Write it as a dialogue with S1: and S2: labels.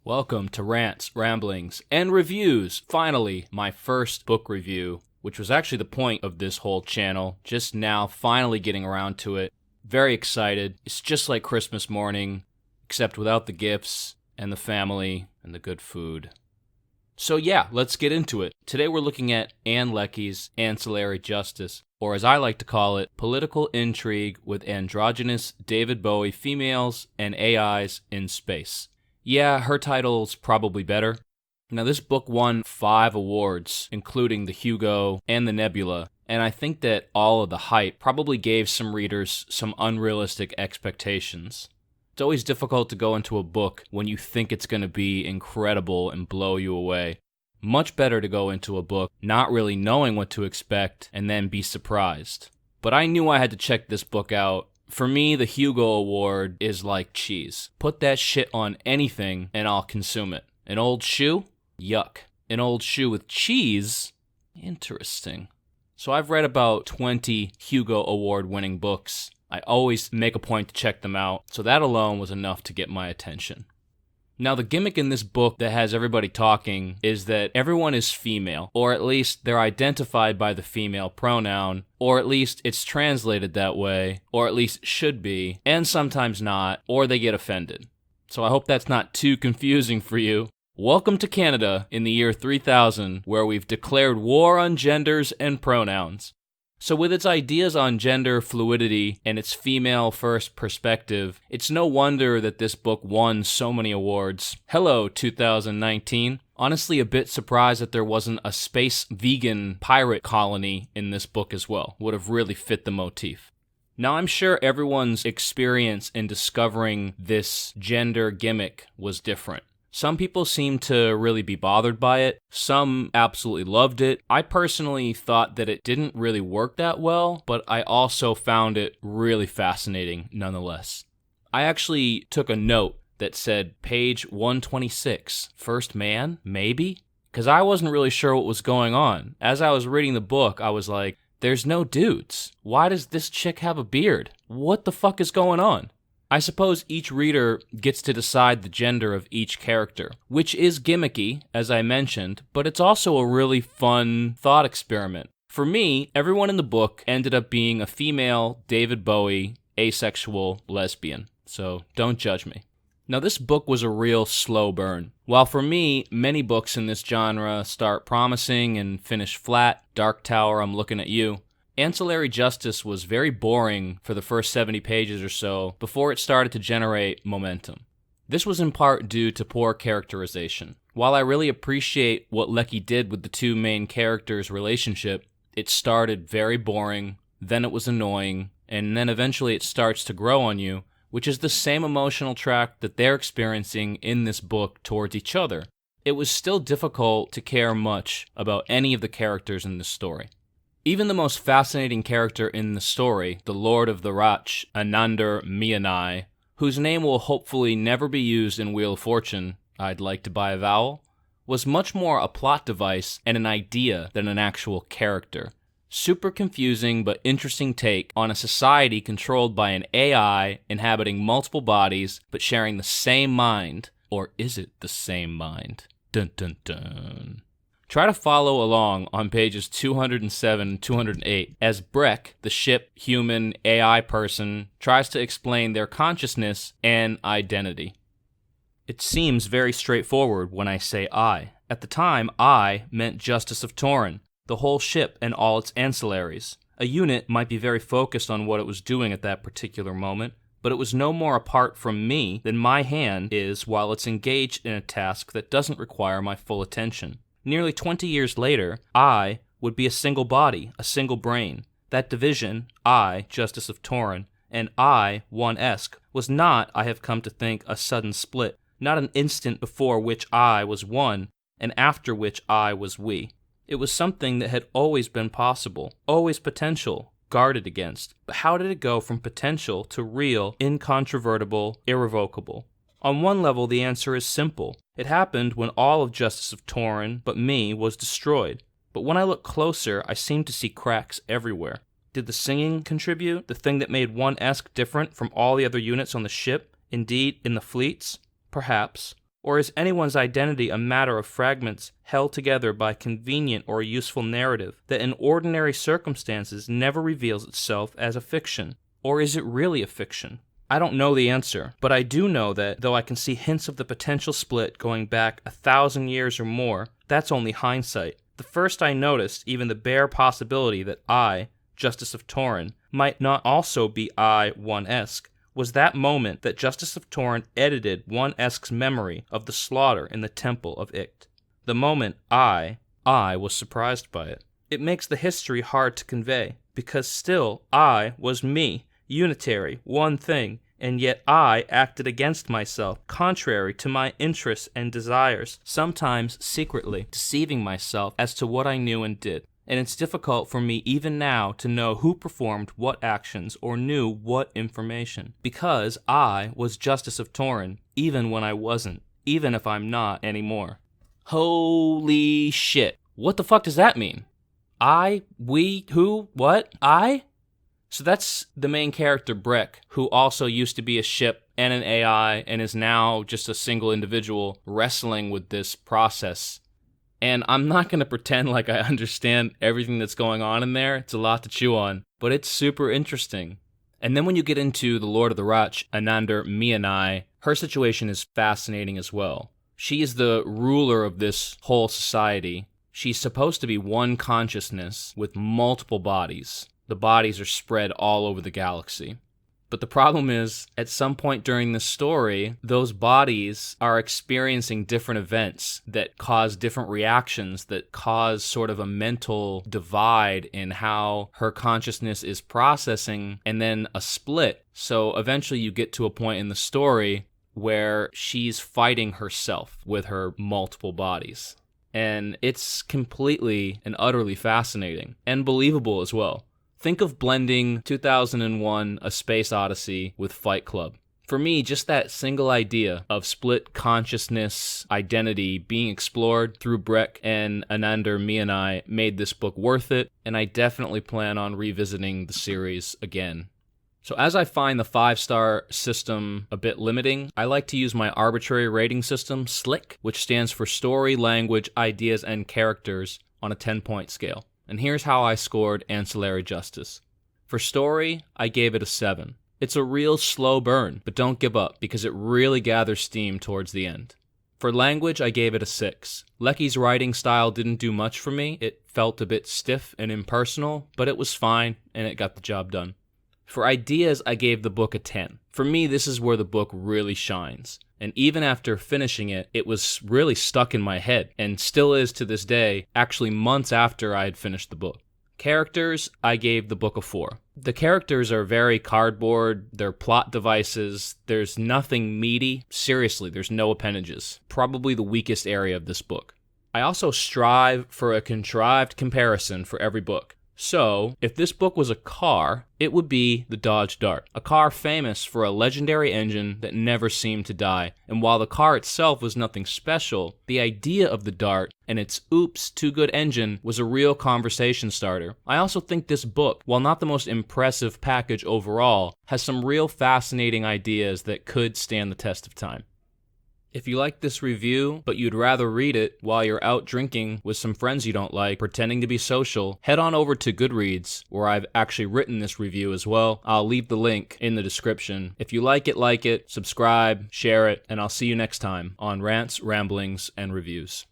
S1: Welcome to Rants, Ramblings, and Reviews. Finally, my first book review, which was actually the point of this whole channel. Just now, finally getting around to it. Very excited. It's just like Christmas morning, except without the gifts, and the family, and the good food. So yeah, let's get into it. Today we're looking at Ann Leckie's Ancillary Justice, or as I like to call it, political intrigue with androgynous David Bowie females and AIs in space. Yeah, her title's probably better. Now, this book won 5 awards, including the Hugo and the Nebula, and I think that all of the hype probably gave some readers some unrealistic expectations. It's always difficult to go into a book when you think it's going to be incredible and blow you away. Much better to go into a book not really knowing what to expect and then be surprised. But I knew I had to check this book out. For me, the Hugo Award is like cheese. Put that shit on anything and I'll consume it. An old shoe? Yuck. An old shoe with cheese? Interesting. So I've read about 20 Hugo Award-winning books. I always make a point to check them out, so that alone was enough to get my attention. Now, the gimmick in this book that has everybody talking is that everyone is female, or at least they're identified by the female pronoun, or at least it's translated that way, or at least should be, and sometimes not, or they get offended. So I hope that's not too confusing for you. Welcome to Canada in the year 3000, where we've declared war on genders and pronouns. So with its ideas on gender fluidity and its female-first perspective, it's no wonder that this book won so many awards. Hello, 2019. Honestly, a bit surprised that there wasn't a space vegan pirate colony in this book as well. Would have really fit the motif. Now, I'm sure everyone's experience in discovering this gender gimmick was different. Some people seem to really be bothered by it. Some absolutely loved it. I personally thought that it didn't really work that well, but I also found it really fascinating nonetheless. I actually took a note that said page 126, first man, maybe? Because I wasn't really sure what was going on. As I was reading the book, I was like, there's no dudes. Why does this chick have a beard? What the fuck is going on? I suppose each reader gets to decide the gender of each character, which is gimmicky, as I mentioned, but it's also a really fun thought experiment. For me, everyone in the book ended up being a female David Bowie, asexual lesbian, so don't judge me. Now, this book was a real slow burn. While for me, many books in this genre start promising and finish flat, Dark Tower, I'm looking at you, Ancillary Justice was very boring for the first 70 pages or so before it started to generate momentum. This was in part due to poor characterization. While I really appreciate what Leckie did with the two main characters' relationship, it started very boring, then it was annoying, and then eventually it starts to grow on you, which is the same emotional track that they're experiencing in this book towards each other. It was still difficult to care much about any of the characters in this story. Even the most fascinating character in the story, the Lord of the Rach, Anandar Mianai, whose name will hopefully never be used in Wheel of Fortune, I'd like to buy a vowel, was much more a plot device and an idea than an actual character. Super confusing but interesting take on a society controlled by an AI inhabiting multiple bodies but sharing the same mind. Or is it the same mind? Dun dun dun. Try to follow along on pages 207 and 208 as Breck, the ship, human, AI person, tries to explain their consciousness and identity. It seems very straightforward when I say I. At the time, I meant Justice of Torin, the whole ship and all its ancillaries. A unit might be very focused on what it was doing at that particular moment, but it was no more apart from me than my hand is while it's engaged in a task that doesn't require my full attention. Nearly 20 years later, I would be a single body, a single brain. That division, I, Justice of Torin, and I, One Esk, was not, I have come to think, a sudden split, not an instant before which I was one, and after which I was we. It was something that had always been possible, always potential, guarded against. But how did it go from potential to real, incontrovertible, irrevocable? On one level, the answer is simple. It happened when all of Justice of Torin, but me, was destroyed. But when I look closer, I seem to see cracks everywhere. Did the singing contribute? The thing that made One Esk different from all the other units on the ship? Indeed, in the fleets? Perhaps.
S2: Or is anyone's identity a matter of fragments held together by convenient or useful narrative that in ordinary circumstances never reveals itself as a fiction? Or is it really a fiction? I don't know the answer, but I do know that, though I can see hints of the potential split going back 1,000 years or more, that's only hindsight. The first I noticed even the bare possibility that I, Justice of Torin, might not also be I-1-esque was that moment that Justice of Torin edited 1-esque's memory of the slaughter in the Temple of Icht. The moment I was surprised by it. It makes the history hard to convey, because still I was me, unitary, one thing, and yet I acted against myself, contrary to my interests and desires, sometimes secretly deceiving myself as to what I knew and did. And it's difficult for me even now to know who performed what actions or knew what information, because I was Justice of Torin, even when I wasn't, even if I'm not anymore. Holy shit. What the fuck does that mean? I, we, who, what, I? So that's the main character, Breck, who also used to be a ship and an AI and is now just a single individual wrestling with this process. And I'm not going to pretend like I understand everything that's going on in there. It's a lot to chew on, but it's super interesting. And then when you get into the Lord of the Rach, Anander Mianai, her situation is fascinating as well. She is the ruler of this whole society. She's supposed to be one consciousness with multiple bodies. The bodies are spread all over the galaxy. But the problem is, at some point during the story, those bodies are experiencing different events that cause different reactions, that cause sort of a mental divide in how her consciousness is processing, and then a split. So eventually you get to a point in the story where she's fighting herself with her multiple bodies. And it's completely and utterly fascinating and believable as well. Think of blending 2001 A Space Odyssey with Fight Club. For me, just that single idea of split consciousness identity being explored through Breck and Anander Mianai made this book worth it, and I definitely plan on revisiting the series again. So as I find the 5-star system a bit limiting, I like to use my arbitrary rating system, SLICK, which stands for Story, Language, Ideas, and Characters on a 10-point scale. And here's how I scored Ancillary Justice. For story, I gave it a 7. It's a real slow burn, but don't give up, because it really gathers steam towards the end. For language, I gave it a 6. Leckie's writing style didn't do much for me. It felt a bit stiff and impersonal, but it was fine, and it got the job done. For ideas, I gave the book a 10. For me, this is where the book really shines. And even after finishing it, it was really stuck in my head, and still is to this day, actually months after I had finished the book. Characters, I gave the book a 4. The characters are very cardboard, they're plot devices, there's nothing meaty. Seriously, there's no appendages. Probably the weakest area of this book. I also strive for a contrived comparison for every book. So, if this book was a car, it would be the Dodge Dart, a car famous for a legendary engine that never seemed to die. And while the car itself was nothing special, the idea of the Dart and its oops, too good engine was a real conversation starter. I also think this book, while not the most impressive package overall, has some real fascinating ideas that could stand the test of time. If you like this review, but you'd rather read it while you're out drinking with some friends you don't like, pretending to be social, head on over to Goodreads, where I've actually written this review as well. I'll leave the link in the description. If you like it, subscribe, share it, and I'll see you next time on Rants, Ramblings, and Reviews.